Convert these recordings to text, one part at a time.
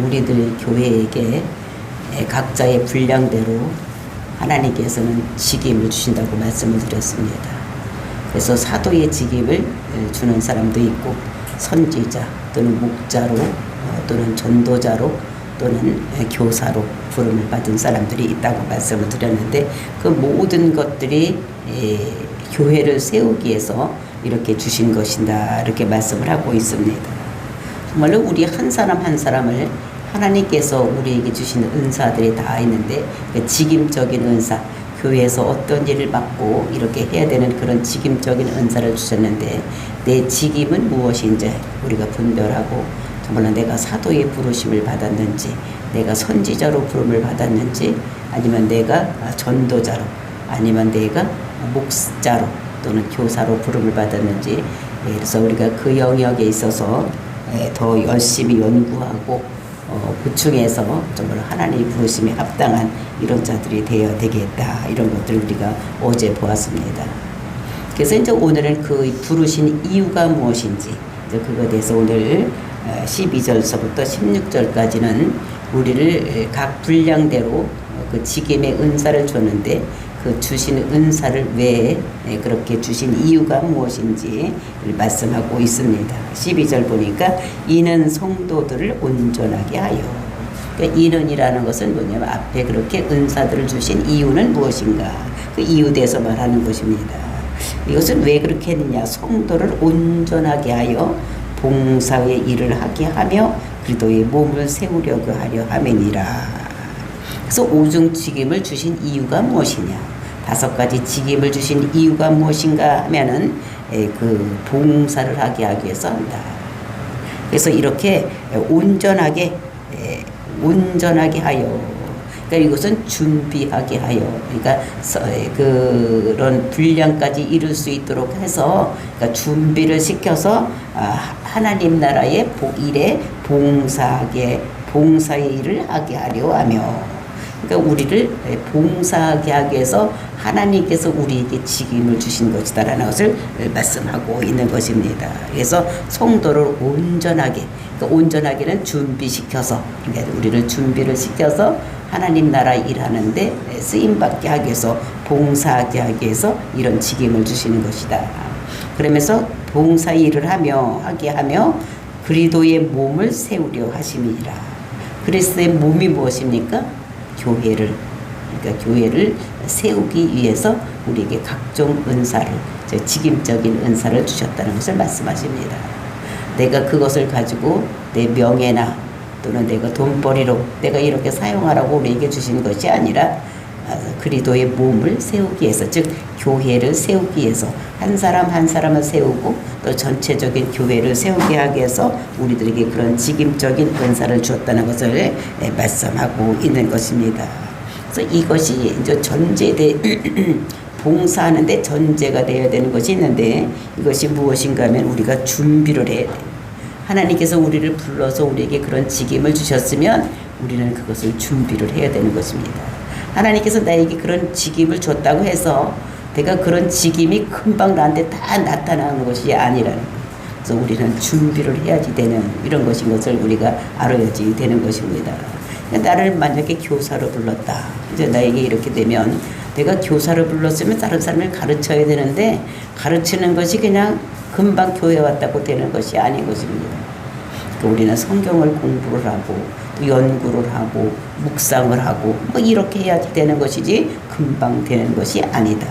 우리들 교회에게 각자의 분량대로 하나님께서는 직임을 주신다고 말씀을 드렸습니다. 그래서 사도의 직임을 주는 사람도 있고 선지자 또는 목자로 또는 전도자로 또는 교사로 부름을 받은 사람들이 있다고 말씀을 드렸는데, 그 모든 것들이 교회를 세우기 위해서 이렇게 주신 것이다, 이렇게 말씀을 하고 있습니다. 정말로 우리 한 사람 한 사람을 하나님께서 우리에게 주신 은사들이 다 있는데, 그 직임적인 은사, 교회에서 어떤 일을 맡고 이렇게 해야 되는 그런 직임적인 은사를 주셨는데, 내 직임은 무엇인지 우리가 분별하고, 정말로 내가 사도의 부르심을 받았는지, 내가 선지자로 부름을 받았는지, 아니면 내가 전도자로, 아니면 내가 목자로 또는 교사로 부름을 받았는지, 그래서 우리가 그 영역에 있어서 더 열심히 연구하고 보충해서 정말 하나님의 부르심에 합당한 이런 자들이 되어야 되겠다, 이런 것들을 우리가 어제 보았습니다. 그래서 이제 오늘은 그 부르신 이유가 무엇인지, 이제 그거에 대해서 오늘 12절서부터 16절까지는 우리를 각 분량대로 그 직임의 은사를 줬는데, 그 주신 은사를 왜 그렇게 주신 이유가 무엇인지 말씀하고 있습니다. 12절 보니까 이는 성도들을 온전하게 하여. 그러니까 이는이라는 것은 뭐냐면 앞에 그렇게 은사들을 주신 이유는 무엇인가, 그 이유 대해서 말하는 것입니다. 이것은 왜 그렇게 했느냐, 성도를 온전하게 하여 봉사의 일을 하게 하며 그리스도의 몸을 세우려고 하려 함이니라. 그래서 오중 직임을 주신 이유가 무엇이냐, 5가지 직임을 주신 이유가 무엇인가 하면은 그 봉사를 하게 하기 위해서 한다. 그래서 이렇게 온전하게 하여, 그러니까 이것은 준비하게 하여, 그러니까 그런 분량까지 이룰 수 있도록 해서, 그러니까 준비를 시켜서 하나님 나라의 일에 봉사의 일을 하게 하려 하며, 그러니까 우리를 봉사하게 하기 위해서 하나님께서 우리에게 직임을 주신 것이다라는 것을 말씀하고 있는 것입니다. 그래서 성도를 온전하게, 그러니까 온전하게는 준비시켜서, 그러니까 우리를 준비를 시켜서 하나님 나라 일하는데 쓰임받게 하기 위해서, 봉사하게 하기 위해서 이런 직임을 주시는 것이다. 그러면서 봉사 일을 하게 하며 그리스도의 몸을 세우려 하심이니라. 그리스도의 몸이 무엇입니까? 교회를, 그러니까 교회를 세우기 위해서 우리에게 각종 은사를, 직임적인 은사를 주셨다는 것을 말씀하십니다. 내가 그것을 가지고 내 명예나 또는 내가 돈벌이로 내가 이렇게 사용하라고 우리에게 주신 것이 아니라 그리스도의 몸을 세우기 위해서, 즉 교회를 세우기 위해서, 한 사람 한 사람을 세우고 또 전체적인 교회를 세우게 하기 위해서 우리들에게 그런 직임적인 은사를 주었다는 것을 말씀하고 있는 것입니다. 그래서 이것이 이제 봉사하는데 전제가 되어야 되는 것이 있는데, 이것이 무엇인가 하면 우리가 준비를 해야 돼요. 하나님께서 우리를 불러서 우리에게 그런 직임을 주셨으면 우리는 그것을 준비를 해야 되는 것입니다. 하나님께서 나에게 그런 직임을 줬다고 해서 내가 그런 직임이 금방 나한테 다 나타나는 것이 아니라는 거예요. 그래서 우리는 준비를 해야지 되는 이런 것인 것을 우리가 알아야지 되는 것입니다. 나를 만약에 교사로 불렀다, 이제 나에게 이렇게 되면 내가 교사로 불렀으면 다른 사람을 가르쳐야 되는데, 가르치는 것이 그냥 금방 교회 왔다고 되는 것이 아닌 것입니다. 그러니까 우리는 성경을 공부를 하고 또 연구를 하고 묵상을 하고 뭐 이렇게 해야지 되는 것이지 금방 되는 것이 아니다.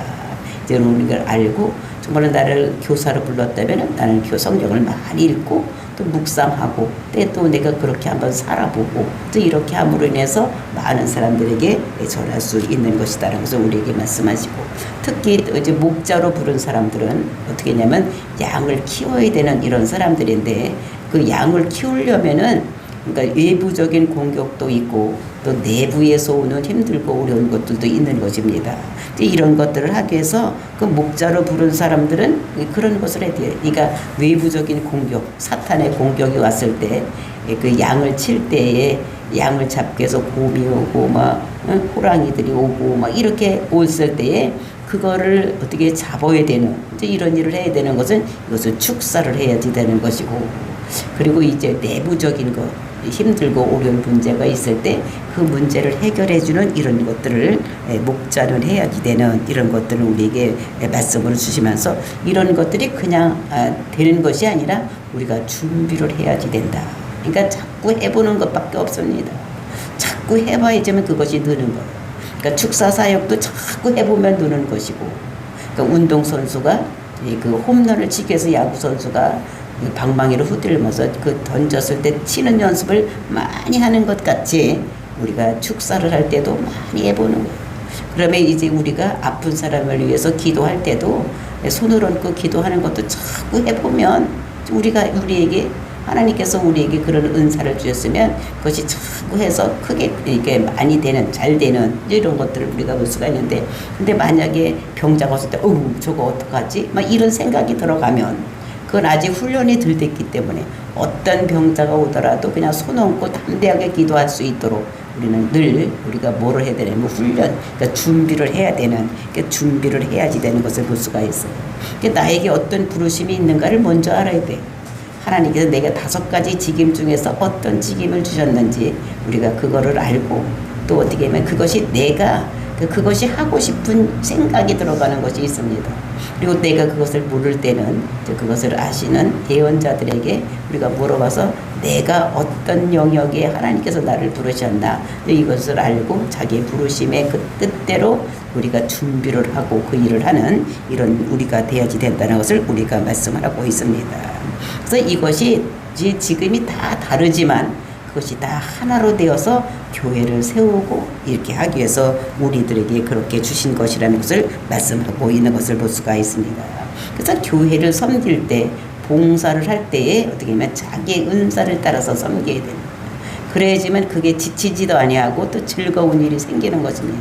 이제 우리가 알고, 정말 나를 교사로 불렀다면 나는 성경을 많이 읽고 또 묵상하고 또 내가 그렇게 한번 살아보고 또 이렇게 함으로 인해서 많은 사람들에게 전할 수 있는 것이다라는 것을 우리에게 말씀하시고, 특히 이제 목자로 부른 사람들은 어떻게 했냐면 양을 키워야 되는 이런 사람들인데, 그 양을 키우려면은 그러니까 외부적인 공격도 있고 또 내부에서 오는 힘들고 어려운 것들도 있는 것입니다. 이런 것들을 하기 위해서 그 목자로 부른 사람들은 그런 것을 해야 돼요. 그러니까 외부적인 공격, 사탄의 공격이 왔을 때 그 양을 칠 때에 양을 잡기 위해서 곰이 오고 막 호랑이들이 오고 막 이렇게 왔을 때에 그거를 어떻게 잡아야 되는, 이제 이런 일을 해야 되는 것은 이것을 축사를 해야지 되는 것이고, 그리고 이제 내부적인 거, 힘들고 어려운 문제가 있을 때 그 문제를 해결해주는 이런 것들을 목자는 해야지 되는 이런 것들을 우리에게 말씀으로 주시면서 이런 것들이 그냥 되는 것이 아니라 우리가 준비를 해야지 된다. 그러니까 자꾸 해보는 것밖에 없습니다. 자꾸 해봐야지만 그것이 느는 거예요. 그러니까 축사 사역도 자꾸 해보면 느는 것이고, 그러니까 운동선수가 그 홈런을 치기 위해서 야구선수가 방망이를 후들면서 그 던졌을 때 치는 연습을 많이 하는 것 같이 우리가 축사를 할 때도 많이 해보는 거예요. 그러면 이제 우리가 아픈 사람을 위해서 기도할 때도 손을 얹고 기도하는 것도 자꾸 해보면 우리에게 하나님께서 우리에게 그런 은사를 주셨으면 그것이 자꾸 해서 크게 이게 많이 되는, 잘 되는 이런 것들을 우리가 볼 수가 있는데, 근데 만약에 병자가 왔을 때 저거 어떡하지? 막 이런 생각이 들어가면 그건 아직 훈련이 덜 됐기 때문에 어떤 병자가 오더라도 그냥 손 얹고 담대하게 기도할 수 있도록 우리는 늘 우리가 뭐를 해야 되냐면 훈련, 그러니까 준비를 해야 되는, 그러니까 준비를 해야지 되는 것을 볼 수가 있어요. 그러니까 나에게 어떤 부르심이 있는가를 먼저 알아야 돼요. 하나님께서 내가 5가지 직임 중에서 어떤 직임을 주셨는지 우리가 그거를 알고, 또 어떻게 하면 그것이 내가 그것이 하고 싶은 생각이 들어가는 것이 있습니다. 그리고 내가 그것을 모를 때는 그것을 아시는 예언자들에게 우리가 물어봐서 내가 어떤 영역에 하나님께서 나를 부르셨나 이것을 알고 자기의 부르심의 그 뜻대로 우리가 준비를 하고 그 일을 하는 이런 우리가 돼야지 된다는 것을 우리가 말씀을 하고 있습니다. 그래서 이것이 지금이 다 다르지만 그것이 다 하나로 되어서 교회를 세우고 이렇게 하기 위해서 우리들에게 그렇게 주신 것이라는 것을 말씀하고 있는 것을 볼 수가 있습니다. 그래서 교회를 섬길 때, 봉사를 할 때에 어떻게 보면 자기의 은사를 따라서 섬겨야 됩니다. 그래야지만 그게 지치지도 아니하고 또 즐거운 일이 생기는 것입니다.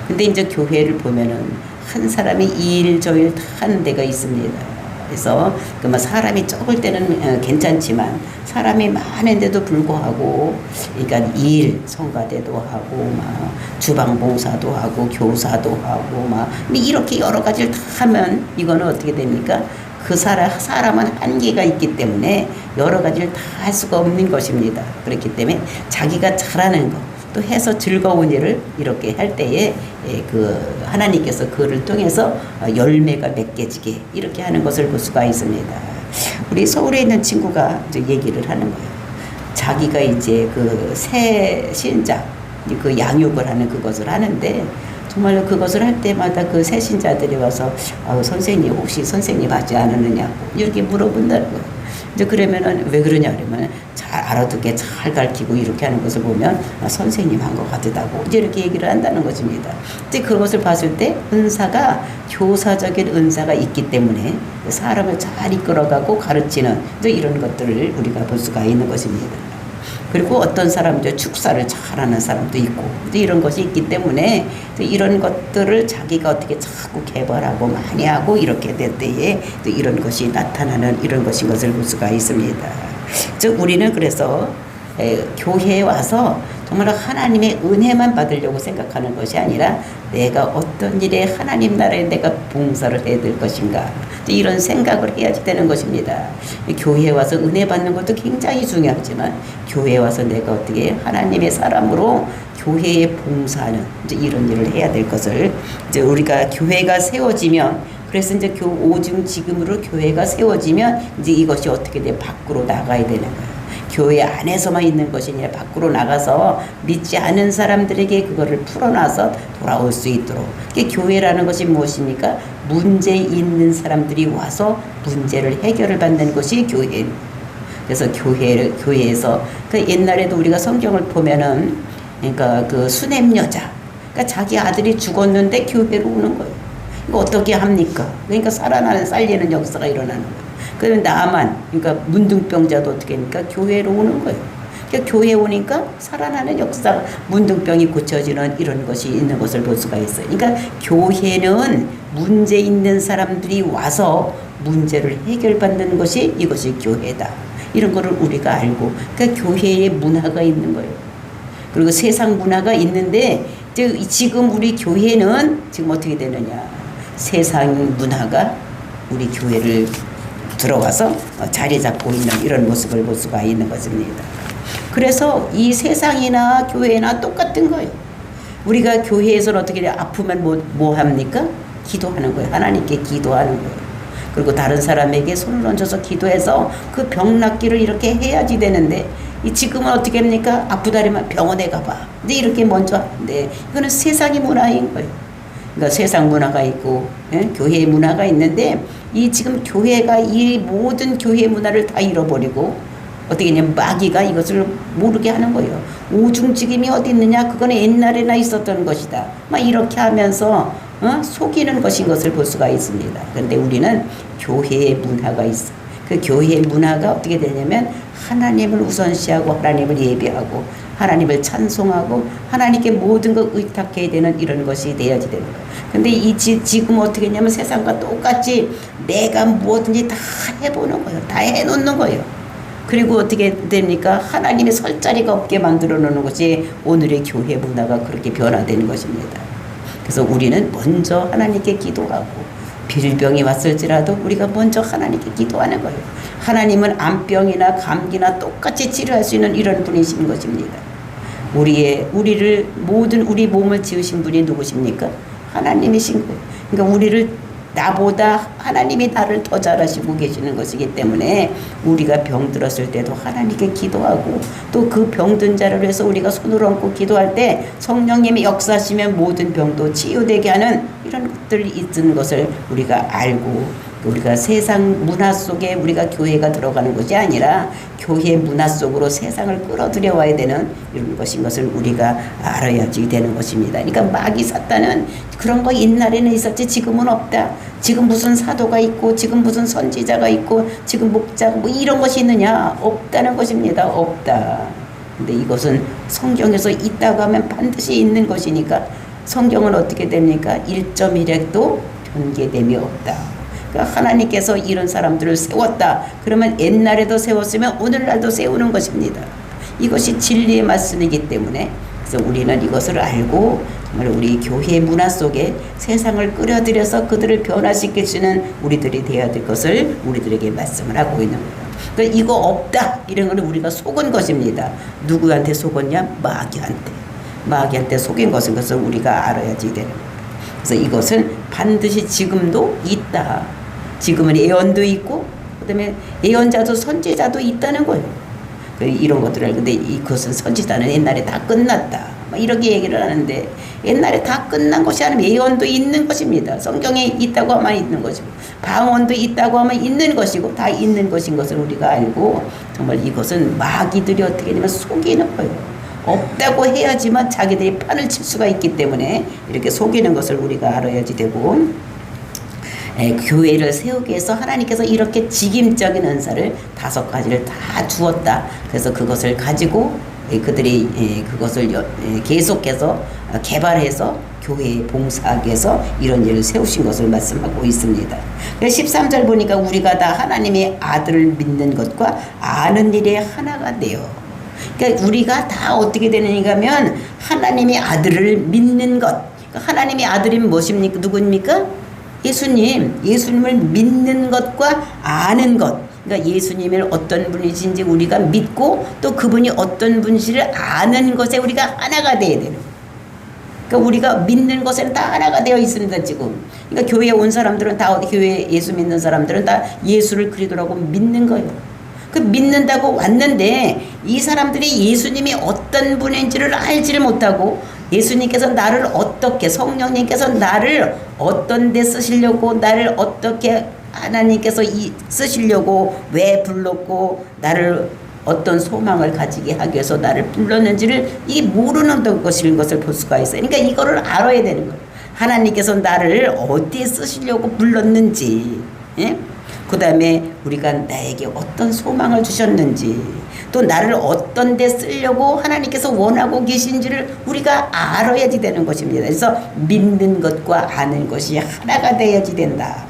근데 이제 교회를 보면은 한 사람이 이 일 저 일 다 하는 데가 있습니다. 그래서 사람이 적을 때는 괜찮지만 사람이 많은데도 불구하고, 그러니까 일 성가대도 하고 막 주방 봉사도 하고 교사도 하고 막 이렇게 여러 가지를 다 하면 이거는 어떻게 됩니까? 그 사람은 한계가 있기 때문에 여러 가지를 다 할 수가 없는 것입니다. 그렇기 때문에 자기가 잘하는 것, 또 해서 즐거운 일을 이렇게 할 때에 그 하나님께서 그를 통해서 열매가 맺게지게 이렇게 하는 것을 볼 수가 있습니다. 우리 서울에 있는 친구가 이제 얘기를 하는 거예요. 자기가 이제 그 새 신자 그 양육을 하는 그것을 하는데 정말로 그것을 할 때마다 그 새 신자들이 와서 선생님 혹시 선생님 하지 않았느냐고 이렇게 물어본다는 거예요. 이제 그러면은 왜 그러냐 그러면 잘 알아듣게 잘 가르치고 이렇게 하는 것을 보면 선생님 한 것 같다고 이제 이렇게 얘기를 한다는 것입니다. 이제 그것을 봤을 때 은사가 교사적인 은사가 있기 때문에 사람을 잘 이끌어가고 가르치는 이제 이런 것들을 우리가 볼 수가 있는 것입니다. 그리고 어떤 사람들 축사를 잘하는 사람도 있고 이런 것이 있기 때문에 이런 것들을 자기가 어떻게 자꾸 개발하고 많이 하고 이렇게 될 때에 또 이런 것이 나타나는 이런 것인 것을 볼 수가 있습니다. 즉 우리는 그래서 교회에 와서 정말 하나님의 은혜만 받으려고 생각하는 것이 아니라 내가 어떤 일에 하나님 나라에 내가 봉사를 해야 될 것인가 이런 생각을 해야지 되는 것입니다. 교회에 와서 은혜 받는 것도 굉장히 중요하지만 교회에 와서 내가 어떻게 하나님의 사람으로 교회에 봉사하는 이제 이런 일을 해야 될 것을 이제 우리가 교회가 세워지면 그래서 이제 오중 지금으로 교회가 세워지면 이제 이것이 어떻게 돼 밖으로 나가야 되는 거예요. 교회 안에서만 있는 것이 아니라 밖으로 나가서 믿지 않은 사람들에게 그거를 풀어놔서 돌아올 수 있도록. 교회라는 것이 무엇입니까? 문제 있는 사람들이 와서 문제를 해결을 받는 것이 교회. 그래서 교회에서 그 옛날에도 우리가 성경을 보면은 그러니까 그 수냄 여자, 그러니까 자기 아들이 죽었는데 교회로 오는 거예요. 이거 어떻게 합니까? 그러니까 살리는 역사가 일어나는 거예요. 그런데 나만, 그러니까 문둥병자도 어떻게 합니까? 교회로 오는 거예요. 그러니까 교회에 오니까 살아나는 역사, 문둥병이 고쳐지는 이런 것이 있는 것을 볼 수가 있어요. 그러니까 교회는 문제 있는 사람들이 와서 문제를 해결받는 것이 이것이 교회다. 이런 거를 우리가 알고, 그러니까 교회의 문화가 있는 거예요. 그리고 세상 문화가 있는데 지금 우리 교회는 지금 어떻게 되느냐? 세상 문화가 우리 교회를 들어와서 자리 잡고 있는 이런 모습을 볼 수가 있는 것입니다. 그래서 이 세상이나 교회나 똑같은 거예요. 우리가 교회에서는 어떻게 아프면 뭐 합니까? 기도하는 거예요. 하나님께 기도하는 거예요. 그리고 다른 사람에게 손을 얹어서 기도해서 그 병 낫기를 이렇게 해야지 되는데 지금은 어떻게 합니까? 아프다리만 병원에 가봐. 근데 이렇게 먼저 하는데 이거는 세상의 문화인 거예요. 그러니까 세상 문화가 있고 교회 문화가 있는데 이 지금 교회가 이 모든 교회 문화를 다 잃어버리고 어떻게 했냐면 마귀가 이것을 모르게 하는 거예요. 오중직임이 어디 있느냐? 그거는 옛날에나 있었던 것이다. 막 이렇게 하면서 속이는 것인 것을 볼 수가 있습니다. 그런데 우리는 교회의 문화가 있어. 그 교회의 문화가 어떻게 되냐면 하나님을 우선시하고 하나님을 예배하고 하나님을 찬송하고 하나님께 모든 걸 의탁해야 되는 이런 것이 되어야지 되는 거예요. 근데 지금 어떻게 했냐면 세상과 똑같이 내가 뭐든지 다 해보는 거예요. 다 해놓는 거예요. 그리고 어떻게 됩니까? 하나님의 설 자리가 없게 만들어 놓는 것이 오늘의 교회 문화가 그렇게 변화되는 것입니다. 그래서 우리는 먼저 하나님께 기도하고 빌병이 왔을지라도 우리가 먼저 하나님께 기도하는 거예요. 하나님은 암병이나 감기나 똑같이 치료할 수 있는 이런 분이신 것입니다. 우리를 모든 우리 몸을 지으신 분이 누구십니까? 하나님이신 거예요. 그러니까 우리를 나보다 하나님이 나를 더 잘하시고 계시는 것이기 때문에 우리가 병들었을 때도 하나님께 기도하고 또 그 병든 자를 위해서 우리가 손을 얹고 기도할 때 성령님이 역사하시면 모든 병도 치유되게 하는 이런 것들이 있는 것을 우리가 알고 우리가 세상 문화 속에 우리가 교회가 들어가는 것이 아니라 교회 문화 속으로 세상을 끌어들여 와야 되는 이런 것인 것을 우리가 알아야지 되는 것입니다. 그러니까 마귀 사탄은 그런 거 옛날에는 있었지 지금은 없다. 지금 무슨 사도가 있고 지금 무슨 선지자가 있고 지금 목자 뭐 이런 것이 있느냐? 없다는 것입니다. 없다. 근데 이것은 성경에서 있다고 하면 반드시 있는 것이니까 성경은 어떻게 됩니까? 1.1핵도 변개됨이 없다. 그러니까 하나님께서 이런 사람들을 세웠다. 그러면 옛날에도 세웠으면 오늘날도 세우는 것입니다. 이것이 진리의 말씀이기 때문에 그래서 우리는 이것을 알고 정말 우리 교회 문화 속에 세상을 끌어들여서 그들을 변화시키시는 우리들이 되어야 될 것을 우리들에게 말씀을 하고 있는 거예요. 그러니까 이거 없다 이런 거는 우리가 속은 것입니다. 누구한테 속었냐? 마귀한테 속인 것은 것을 우리가 알아야지 되는 거예요. 그래서 이것은 반드시 지금도 있다. 지금은 예언도 있고 그다음에 예언자도 선지자도 있다는 거예요. 이런 것들을 근데 이것은 선지자는 옛날에 다 끝났다. 막 이렇게 얘기를 하는데 옛날에 다 끝난 것이 아니면 예언도 있는 것입니다. 성경에 있다고 하면 있는 것이고 방언도 있다고 하면 있는 것이고 다 있는 것인 것을 우리가 알고 정말 이것은 마귀들이 어떻게 되냐면 속이는 거예요. 없다고 해야지만 자기들이 판을 칠 수가 있기 때문에 이렇게 속이는 것을 우리가 알아야지 되고 교회를 세우기 위해서 하나님께서 이렇게 직임적인 은사를 5가지를 다 주었다. 그래서 그것을 가지고 그들이 그것을 계속해서 개발해서 교회에 봉사하기 위해서 이런 일을 세우신 것을 말씀하고 있습니다. 13절 보니까 우리가 다 하나님의 아들을 믿는 것과 아는 일에 하나가 되어 그러니까 우리가 다 어떻게 되느냐 하면 하나님의 아들을 믿는 것. 그러니까 하나님의 아들이면 무엇입니까? 누구입니까? 예수님을 믿는 것과 아는 것. 그러니까 예수님을 어떤 분이신지 우리가 믿고 또 그분이 어떤 분이신지를 아는 것에 우리가 하나가 되어야 되는 거예요. 그러니까 우리가 믿는 것에는 다 하나가 되어 있습니다, 지금. 그러니까 교회에 온 사람들은 다 교회에 예수 믿는 사람들은 다 예수를 그리스도라고 믿는 거예요. 그 믿는다고 왔는데 이 사람들이 예수님이 어떤 분인지를 알지를 못하고 예수님께서 나를 어떻게 성령님께서 나를 어떤 데 쓰시려고 나를 어떻게 하나님께서 쓰시려고 왜 불렀고 나를 어떤 소망을 가지게 하기 위해서 나를 불렀는지를 이 모르는 것인 것을 볼 수가 있어요. 그러니까 이거를 알아야 되는 거예요. 하나님께서 나를 어디에 쓰시려고 불렀는지 예? 그 다음에 우리가 나에게 어떤 소망을 주셨는지 또 나를 어떤 데 쓰려고 하나님께서 원하고 계신지를 우리가 알아야지 되는 것입니다. 그래서 믿는 것과 아는 것이 하나가 되어야지 된다.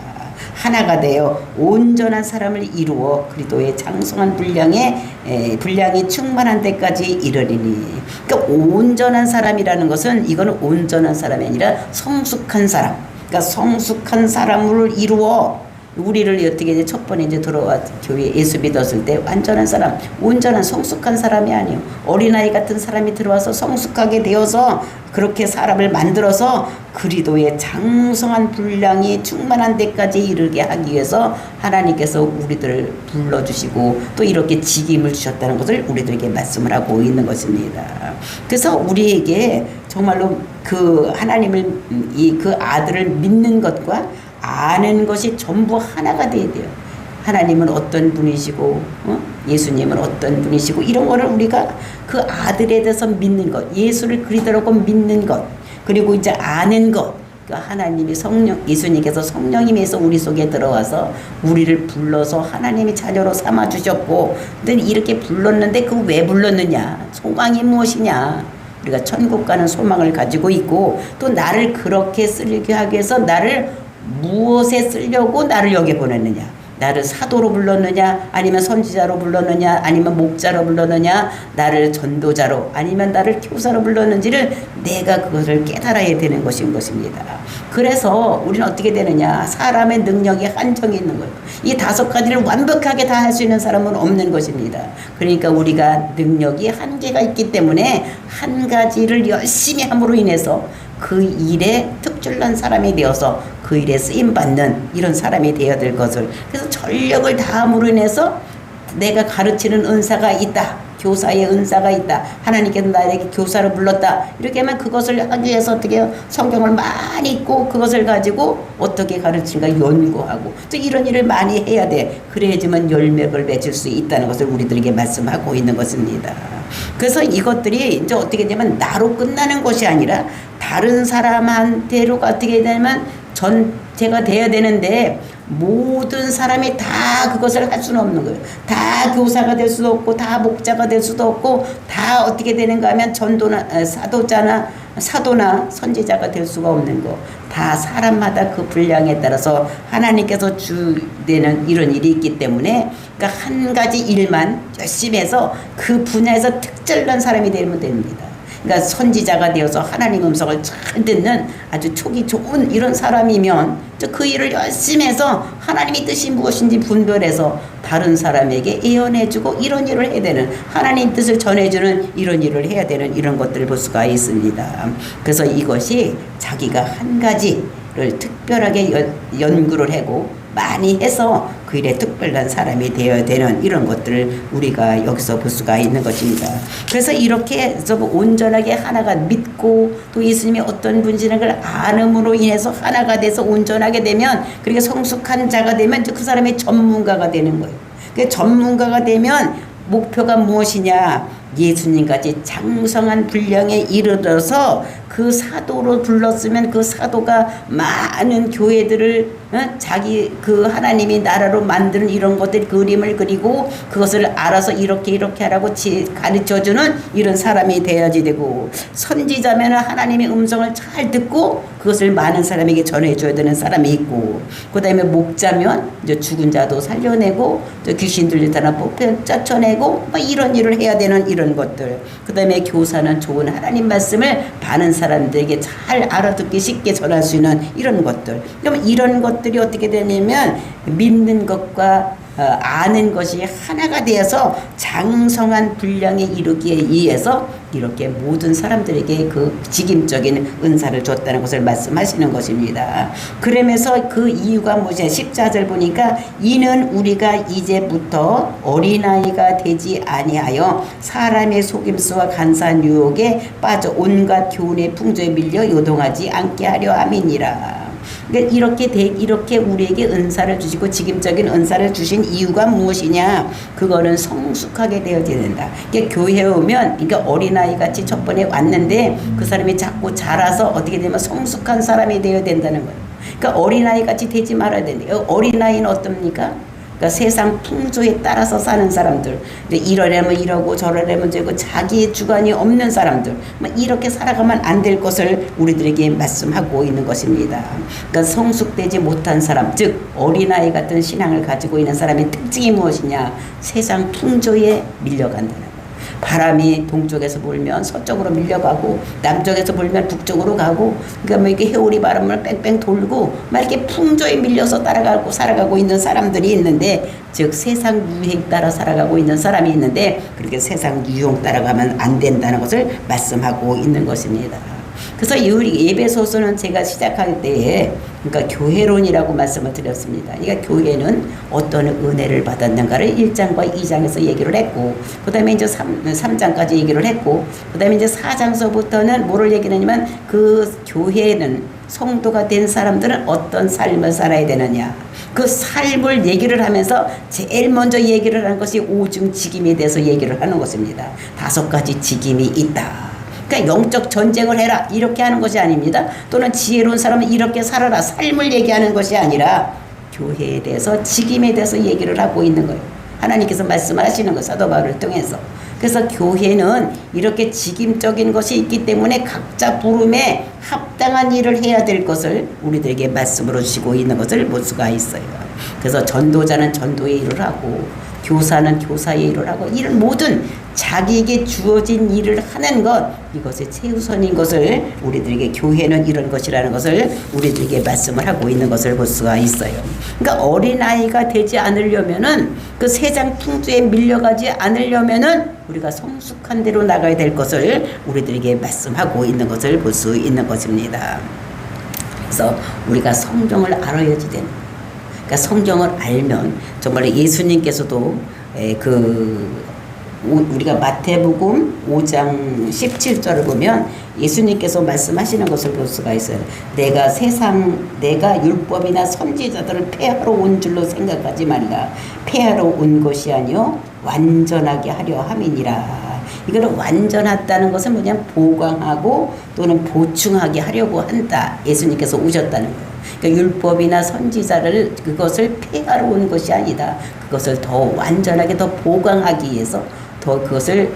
하나가 되어 온전한 사람을 이루어 그리스도의 장성한 분량이 충만한 데까지 이르리니. 그러니까 온전한 사람이라는 것은 이거는 온전한 사람이 아니라 성숙한 사람. 그러니까 성숙한 사람을 이루어 우리를 어떻게 이제 첫 번에 이제 들어와 교회 예수 믿었을 때 완전한 사람, 온전한 성숙한 사람이 아니요. 어린아이 같은 사람이 들어와서 성숙하게 되어서 그렇게 사람을 만들어서 그리스도의 장성한 분량이 충만한 데까지 이르게 하기 위해서 하나님께서 우리들을 불러주시고 또 이렇게 직임을 주셨다는 것을 우리들에게 말씀을 하고 있는 것입니다. 그래서 우리에게 정말로 그 하나님을 그 아들을 믿는 것과 아는 것이 전부 하나가 돼야 돼요. 하나님은 어떤 분이시고 예수님은 어떤 분이시고 이런 거를 우리가 그 아들에 대해서 믿는 것, 예수를 그리스도라고 믿는 것, 그리고 이제 아는 것, 그 하나님이 성령, 예수님께서 성령님에서 우리 속에 들어와서 우리를 불러서 하나님이 자녀로 삼아 주셨고, 근데 이렇게 불렀는데 그 왜 불렀느냐, 소망이 무엇이냐, 우리가 천국 가는 소망을 가지고 있고, 또 나를 그렇게 쓰게 하기 위해서 나를 무엇에 쓰려고 나를 여기 보냈느냐, 나를 사도로 불렀느냐, 아니면 선지자로 불렀느냐, 아니면 목자로 불렀느냐, 나를 전도자로, 아니면 나를 교사로 불렀는지를 내가 그것을 깨달아야 되는 것인 것입니다. 그래서 우리는 어떻게 되느냐, 사람의 능력이 한정이 있는 거예요. 이 5가지를 완벽하게 다 할 수 있는 사람은 없는 것입니다. 그러니까 우리가 능력이 한계가 있기 때문에 한 가지를 열심히 함으로 인해서 그 일에 특출난 사람이 되어서 그 일에 쓰임받는 이런 사람이 되어야 될 것을, 그래서 전력을 다함으로 인해서 내가 가르치는 은사가 있다, 교사의 은사가 있다, 하나님께서 나에게 교사를 불렀다, 이렇게 하면 그것을 하기 위해서 어떻게 해요? 성경을 많이 읽고 그것을 가지고 어떻게 가르치는가 연구하고 또 이런 일을 많이 해야 돼. 그래야지만 열매를 맺을 수 있다는 것을 우리들에게 말씀하고 있는 것입니다. 그래서 이것들이 이제 어떻게 되면 나로 끝나는 것이 아니라 다른 사람한테로 어떻게 되면 전체가 돼야 되는데, 모든 사람이 다 그것을 할 수는 없는 거예요. 다 교사가 될 수도 없고, 다 목자가 될 수도 없고, 다 어떻게 되는가 하면 전도나 사도나 선지자가 될 수가 없는 거. 다 사람마다 그 분량에 따라서 하나님께서 주되는 이런 일이 있기 때문에, 그러니까 한 가지 일만 열심히 해서 그 분야에서 특별한 사람이 되면 됩니다. 그러니까 선지자가 되어서 하나님 음성을 잘 듣는 아주 촉이 좋은 이런 사람이면 그 일을 열심히 해서 하나님의 뜻이 무엇인지 분별해서 다른 사람에게 예언해주고 이런 일을 해야 되는, 하나님 뜻을 전해주는 이런 일을 해야 되는 이런 것들을 볼 수가 있습니다. 그래서 이것이 자기가 한 가지를 특별하게 연구를 하고 많이 해서 그 일에 특별한 사람이 되어야 되는 이런 것들을 우리가 여기서 볼 수가 있는 것입니다. 그래서 이렇게 해서 온전하게 하나가 믿고 또 예수님이 어떤 분이라는 걸 안음으로 인해서 하나가 돼서 온전하게 되면, 그러니까 성숙한 자가 되면 그 사람의 전문가가 되는 거예요. 그 전문가가 되면 목표가 무엇이냐, 예수님같이 장성한 분량에 이르러서 그 사도로 불렀으면 그 사도가 많은 교회들을 자기 그 하나님이 나라로 만드는 이런 것들 그림을 그리고 그것을 알아서 이렇게 하라고 가르쳐주는 이런 사람이 돼야지 되고, 선지자면 하나님의 음성을 잘 듣고 그것을 많은 사람에게 전해줘야 되는 사람이 있고, 그 다음에 목자면 이제 죽은 자도 살려내고 또 귀신 들린 사람 쫓아내고 이런 일을 해야 되는 이런 것들, 그 다음에 교사는 좋은 하나님 말씀을 많은 사람들에게 잘 알아듣기 쉽게 전할 수 있는 이런 것들. 그러면 이런 것들이 어떻게 되냐면 믿는 것과 아는 것이 하나가 되어서 장성한 분량에 이르기에 의해서 이렇게 모든 사람들에게 그 직임적인 은사를 줬다는 것을 말씀하시는 것입니다. 그러면서 그 이유가 뭐냐, 14절 보니까 이는 우리가 이제부터 어린아이가 되지 아니하여 사람의 속임수와 간사한 유혹에 빠져 온갖 교훈의 풍조에 밀려 요동하지 않게 하려 함이니라. 그러니까 이렇게 우리에게 은사를 주시고 직임적인 은사를 주신 이유가 무엇이냐? 그거는 성숙하게 되어져야 된다. 그러니까 교회에 오면, 그러니까 어린아이 같이 첫 번에 왔는데 그 사람이 자꾸 자라서 어떻게 되면 성숙한 사람이 되어야 된다는 거예요. 그러니까 어린아이 같이 되지 말아야 된대요. 어린아이는 어떻습니까? 그러니까 세상 풍조에 따라서 사는 사람들, 이러려면 이러고 저러려면 저러고 자기의 주관이 없는 사람들, 이렇게 살아가면 안 될 것을 우리들에게 말씀하고 있는 것입니다. 그러니까 성숙되지 못한 사람, 즉 어린아이 같은 신앙을 가지고 있는 사람의 특징이 무엇이냐? 세상 풍조에 밀려간다는 거예요. 바람이 동쪽에서 불면 서쪽으로 밀려가고 남쪽에서 불면 북쪽으로 가고 그러니까 뭐 이렇게 해오리 바람을 뺑뺑 돌고 막 이렇게 풍조에 밀려서 따라가고 살아가고 있는 사람들이 있는데 즉 세상 유행 따라 살아가고 있는 사람이 있는데 그렇게 세상 유행 따라가면 안 된다는 것을 말씀하고 있는 것입니다. 그래서 이 에베소서는 제가 시작할 때에 그러니까 교회론이라고 말씀을 드렸습니다. 그러니까 교회는 어떤 은혜를 받았는가를 1장과 2장에서 얘기를 했고 그 다음에 이제 3장까지 얘기를 했고 그 다음에 이제 4장서부터는 뭐를 얘기를 하냐면 그 교회는 성도가 된 사람들은 어떤 삶을 살아야 되느냐 그 삶을 얘기를 하면서 제일 먼저 얘기를 하는 것이 오중직임에 대해서 얘기를 하는 것입니다. 5가지 직임이 있다. 그러니까 영적 전쟁을 해라 이렇게 하는 것이 아닙니다. 또는 지혜로운 사람은 이렇게 살아라 삶을 얘기하는 것이 아니라 교회에 대해서 직임에 대해서 얘기를 하고 있는 거예요. 하나님께서 말씀을 하시는 거 사도 바울을 통해서. 그래서 교회는 이렇게 직임적인 것이 있기 때문에 각자 부름에 합당한 일을 해야 될 것을 우리들에게 말씀으로 주시고 있는 것을 볼 수가 있어요. 그래서 전도자는 전도의 일을 하고 교사는 교사의 일을 하고 이런 모든 자기에게 주어진 일을 하는 것 이것이 최우선인 것을 우리들에게 교회는 이런 것이라는 것을 우리들에게 말씀을 하고 있는 것을 볼 수가 있어요. 그러니까 어린아이가 되지 않으려면은 그 세상 풍조에 밀려가지 않으려면은 우리가 성숙한 대로 나가야 될 것을 우리들에게 말씀하고 있는 것을 볼 수 있는 것입니다. 그래서 우리가 성경을 알아야지 되는 그러니까 성경을 알면 정말 예수님께서도 우리가 마태복음 5장 17절을 보면 예수님께서 말씀하시는 것을 볼 수가 있어요. 내가 율법이나 선지자들을 폐하러 온 줄로 생각하지 말라. 폐하러 온 것이 아니요 완전하게 하려 함이니라. 이거는 완전하다는 것은 뭐냐면 보강하고 또는 보충하게 하려고 한다. 예수님께서 오셨다는 거예요. 그러니까 율법이나 선지자를 그것을 폐하러 온 것이 아니다. 그것을 더 완전하게 더 보강하기 위해서 더 그것을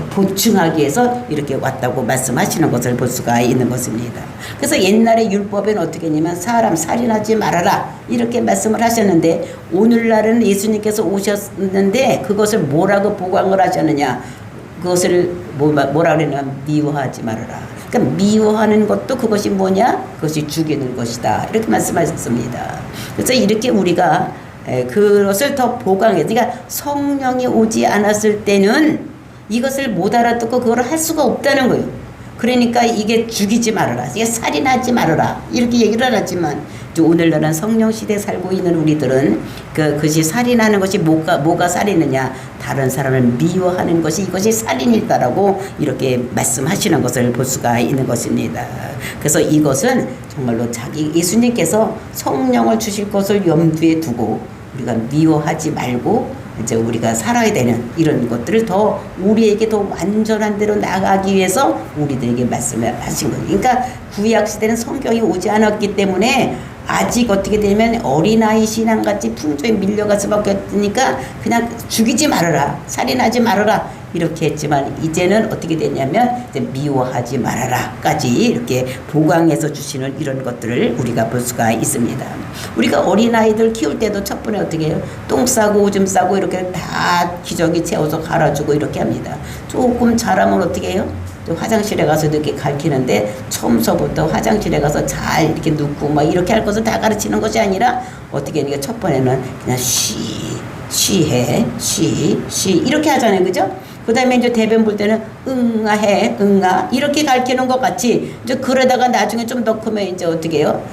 보충하기 위해서 이렇게 왔다고 말씀하시는 것을 볼 수가 있는 것입니다. 그래서 옛날에 율법에는 어떻게 했냐면 사람 살인하지 말아라 이렇게 말씀을 하셨는데 오늘날은 예수님께서 오셨는데 그것을 뭐라고 보강을 하셨느냐 그것을 뭐라 그러냐면 미워하지 말아라. 그러니까 미워하는 것도 그것이 뭐냐 그것이 죽이는 것이다 이렇게 말씀하셨습니다. 그래서 이렇게 우리가 그것을 더 보강해. 그러니까 성령이 오지 않았을 때는 이것을 못 알아듣고 그걸 할 수가 없다는 거예요. 그러니까 이게 죽이지 말아라. 이게 살인하지 말아라. 이렇게 얘기를 하지만 오늘날은 성령 시대에 살고 있는 우리들은 그것이 살인하는 것이 뭐가 살인이냐 다른 사람을 미워하는 것이 이것이 살인이다라고 이렇게 말씀하시는 것을 볼 수가 있는 것입니다. 그래서 이것은 정말로 예수님께서 성령을 주실 것을 염두에 두고 우리가 미워하지 말고 이제 우리가 살아야 되는 이런 것들을 더 우리에게 더 완전한 대로 나가기 위해서 우리들에게 말씀을 하신 거예요. 그러니까 구약 시대는 성경이 오지 않았기 때문에 아직 어떻게 되면 어린아이 신앙같이 풍조에 밀려갈 수밖에 없으니까 그냥 죽이지 말아라 살인하지 말아라 이렇게 했지만 이제는 어떻게 되냐면 이제 미워하지 말아라까지 이렇게 보강해서 주시는 이런 것들을 우리가 볼 수가 있습니다. 우리가 어린아이들 키울 때도 첫 번에 어떻게 해요? 똥 싸고 오줌 싸고 이렇게 다 기저귀 채워서 갈아주고 이렇게 합니다. 조금 자라면 어떻게 해요? 화장실에 가서 이렇게 가르치는데 처음서부터 화장실에 가서 잘 이렇게 눕고 막 이렇게 할 것을 다 가르치는 것이 아니라 어떻게 하니까 첫 번에는 그냥 쉬해 이렇게 하잖아요. 그죠? 그 다음에 이제 대변 볼 때는 응아해 응아 이렇게 가르치는 것 같이 이제 그러다가 나중에 좀 더 크면 이제 어떻게 해요?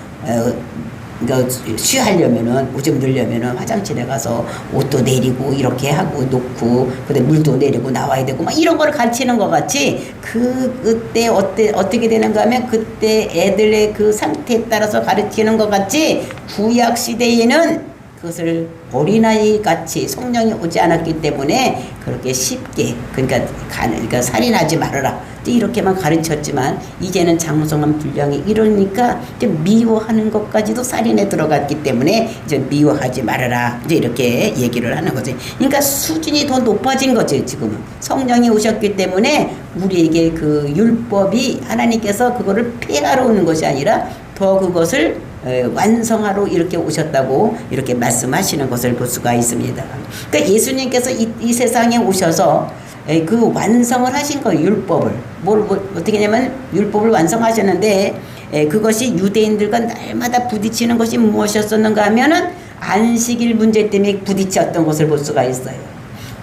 그러니까 쉬하려면은 오줌 넣으려면은 화장실에 가서 옷도 내리고 이렇게 하고 놓고 그다음에 물도 내리고 나와야 되고 막 이런 거를 가르치는 것 같이 그때 어떻게 되는가 하면 그때 애들의 그 상태에 따라서 가르치는 것 같이 구약 시대에는 그것을 어린아이 같이 성령이 오지 않았기 때문에 그렇게 쉽게 그러니까 살인하지 말아라 이렇게만 가르쳤지만 이제는 장성한 분량이 이러니까 이제 미워하는 것까지도 살인에 들어갔기 때문에 이제 미워하지 말아라 이제 이렇게 얘기를 하는 거지. 그러니까 수준이 더 높아진 거지. 지금은 성령이 오셨기 때문에 우리에게 그 율법이 하나님께서 그거를 폐하러 오는 것이 아니라 더 그것을 완성하러 이렇게 오셨다고 이렇게 말씀하시는 것을 볼 수가 있습니다. 그러니까 예수님께서 이 세상에 오셔서 그 완성을 하신 거예요. 율법을. 어떻게 하냐면 율법을 완성하셨는데 그것이 유대인들과 날마다 부딪히는 것이 무엇이었었는가 하면은 안식일 문제 때문에 부딪혔던 것을 볼 수가 있어요.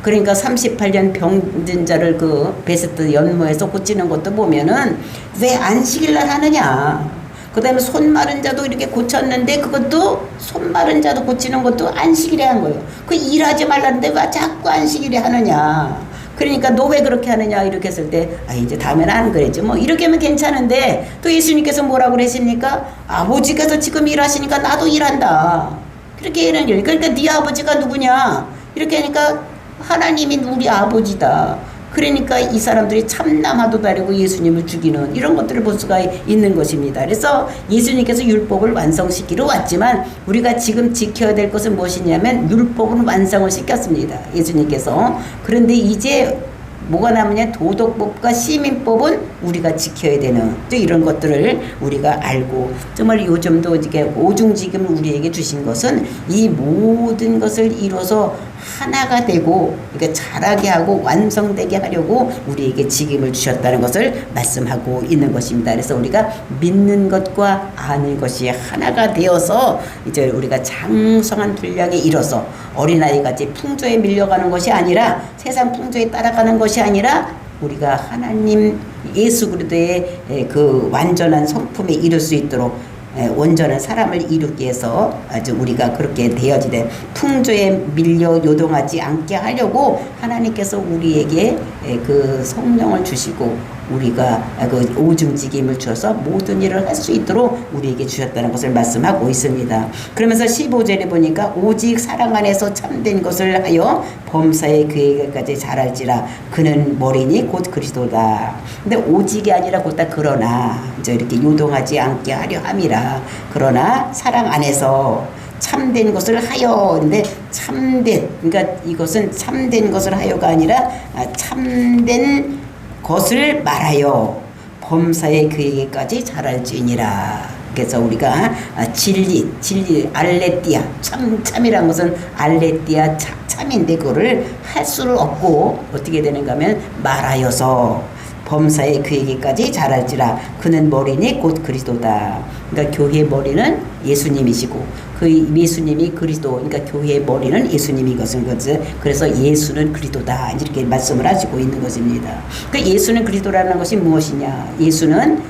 그러니까 38년 병든 자를 그 베스트 연못에서 고치는 것도 보면은 왜 안식일 날 하느냐. 그 다음에 손 마른 자도 이렇게 고쳤는데 그것도 손 마른 자도 고치는 것도 안식일에 한 거예요. 그 일하지 말라는데 왜 자꾸 안식일에 하느냐. 그러니까 너 왜 그렇게 하느냐 이렇게 했을 때 이제 다음에는 안 그랬지 뭐 이렇게 하면 괜찮은데 또 예수님께서 뭐라고 그러십니까? 아버지께서 지금 일하시니까 나도 일한다. 그렇게 하는 거예요. 그러니까 네 아버지가 누구냐 이렇게 하니까 하나님이 우리 아버지다. 그러니까 이 사람들이 참남하도 다르고 예수님을 죽이는 이런 것들을 볼 수가 있는 것입니다. 그래서 예수님께서 율법을 완성시키러 왔지만 우리가 지금 지켜야 될 것은 무엇이냐면 율법은 완성을 시켰습니다. 예수님께서. 그런데 이제 뭐가 남으냐? 도덕법과 시민법은 우리가 지켜야 되는 또 이런 것들을 우리가 알고 정말 요즘도 이게 오중지금을 우리에게 주신 것은 이 모든 것을 이뤄서 하나가 되고 그러니까 자라게 하고 완성되게 하려고 우리에게 직임을 주셨다는 것을 말씀하고 있는 것입니다. 그래서 우리가 믿는 것과 아는 것이 하나가 되어서 이제 우리가 장성한 분량에 이뤄서 어린아이같이 풍조에 밀려가는 것이 아니라 세상 풍조에 따라가는 것이 아니라 우리가 하나님 예수 그리스도의 그 완전한 성품에 이룰 수 있도록 온전한 사람을 이루기 위해서 아주 우리가 그렇게 되어지되 풍조에 밀려 요동하지 않게 하려고 하나님께서 우리에게 그 성령을 주시고 우리가 그 오중직임을 주어서 모든 일을 할 수 있도록 우리에게 주셨다는 것을 말씀하고 있습니다. 그러면서 15절에 보니까 오직 사랑 안에서 참된 것을 하여 범사의 계획까지 잘할지라 그는 머리니 곧 그리스도다. 근데 오직이 아니라 곧다 그러나 이제 이렇게 요동하지 않게 하려 함이라. 그러나 사랑 안에서 참된 것을 하여. 근데 참된 그러니까 이것은 참된 것을 하여가 아니라 참된 것을 말하여 범사의 그에게까지 잘할지니라. 그래서 우리가 진리 알레띠아 참이라는 것은 알레띠아 참인데 그거를 할 수를 없고 어떻게 되는가 하면 말하여서 범사의 그에게까지 잘할지라 그는 머리니 곧 그리스도다. 그러니까 교회의 머리는 예수님이시고 그 예수님이 그리스도 그러니까 교회의 머리는 예수님이 것은 거지. 그래서 예수는 그리스도다 이렇게 말씀을 하시고 있는 것입니다. 그 예수는 그리스도라는 것이 무엇이냐? 예수는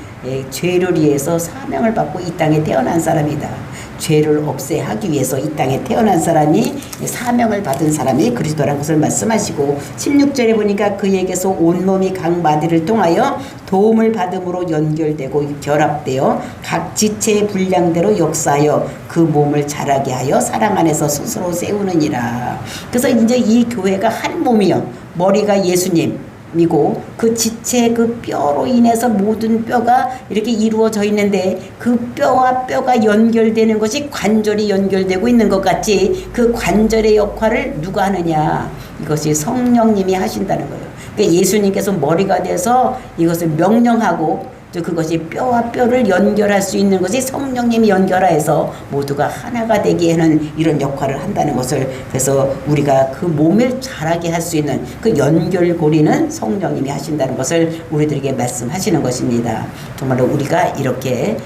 죄를 위해서 사명을 받고 이 땅에 태어난 사람이다. 죄를 없애하기 위해서 이 땅에 태어난 사람이 사명을 받은 사람이 그리스도라는 것을 말씀하시고 16절에 보니까 그에게서 온몸이 각 마디를 통하여 도움을 받음으로 연결되고 결합되어 각 지체의 분량대로 역사하여 그 몸을 자라게 하여 사랑 안에서 스스로 세우느니라. 그래서 이제 이 교회가 한 몸이요. 머리가 예수님 이고 그 지체 그 뼈로 인해서 모든 뼈가 이렇게 이루어져 있는데 그 뼈와 뼈가 연결되는 것이 관절이 연결되고 있는 것 같이 그 관절의 역할을 누가 하느냐? 이것이 성령님이 하신다는 거예요. 그러니까 예수님께서 머리가 돼서 이것을 명령하고 그것이 뼈와 뼈를 연결할 수 있는 것이 성령님이 연결하여서 모두가 하나가 되게 하는 이런 역할을 한다는 것을 그래서 우리가 그 몸을 자라게 할 수 있는 그 연결고리는 성령님이 하신다는 것을 우리들에게 말씀하시는 것입니다. 정말로 우리가 이렇게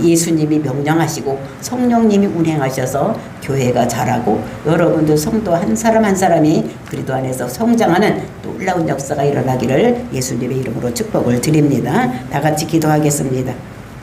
예수님이 명령하시고 성령님이 운행하셔서 교회가 자라고 여러분들 성도 한 사람 한 사람이 그리스도 안에서 성장하는 놀라운 역사가 일어나기를 예수님의 이름으로 축복을 드립니다. 다 같이 기도하겠습니다.